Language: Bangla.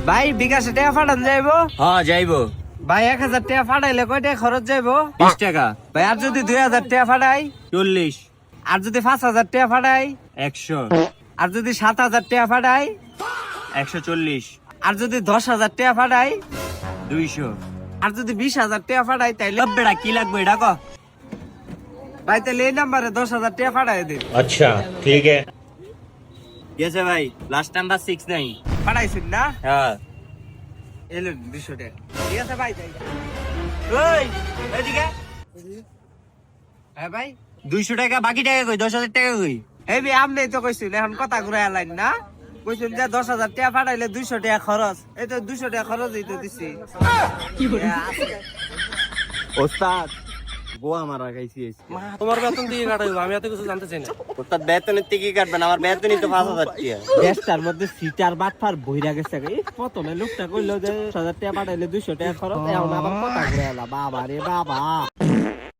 ভাই বিকাশে টাকা পাঠান যাইবো? হ্যাঁ যাইবো। ভাই 1000 টাকা পাঠাইলে কয় টাকা খরচ যাইবো? 20 টাকা। ভাই আর যদি 2000 টাকা পাঠাই? 40। আর যদি 5000 টাকা পাঠাই? 100। আর যদি 7000 টাকা পাঠাই? 140। আর যদি 10,000 টাকা পাঠাই? 200। আর যদি 20,000 টাকা পাঠাই তাইলে? বেড়া কি লাগবে এটা ক। ভাই তাহলে এই নাম্বারে 10,000 টাকা পাঠাই দিন। अच्छा ठीक है। গেছে ভাই, লাস্ট নাম্বার 69। পাঠাইছেন না? হ্যাঁ। এলেন 200 টাকা। ঠিক আছে ভাই যাই। ওই এদিকে। হ্যাঁ ভাই 200 টাকা, বাকি টাকা কই? 10,000 টাকা কই? এই ভাই আপনি তো কইছেন এখন কথা ঘুরে আলাইন না? কইছেন যে 10,000 টাকা পাঠাইলে 200 টাকা খরচ। এই তো 200 টাকা খরচই তো দিছি। ওস্তাদ গোয়া মারা খাইছি। তোমার বেতন দিয়ে কাটাইবো, আমি এত কিছু জানতে চাই না। ওস্তাদ বেতনের থেকে কাটবেন, আমার বেতনই তো 5,000 টাকা। দেশটার মধ্যে সিটার বাটফার বইরা গেছে। এই প্রথমে লোকটা কইলো যে 1000 টাকা পাঠাইলে 200 টাকা খরচ, এখন আবার কথা ঘুরে আলা। বাবা রে বাবা।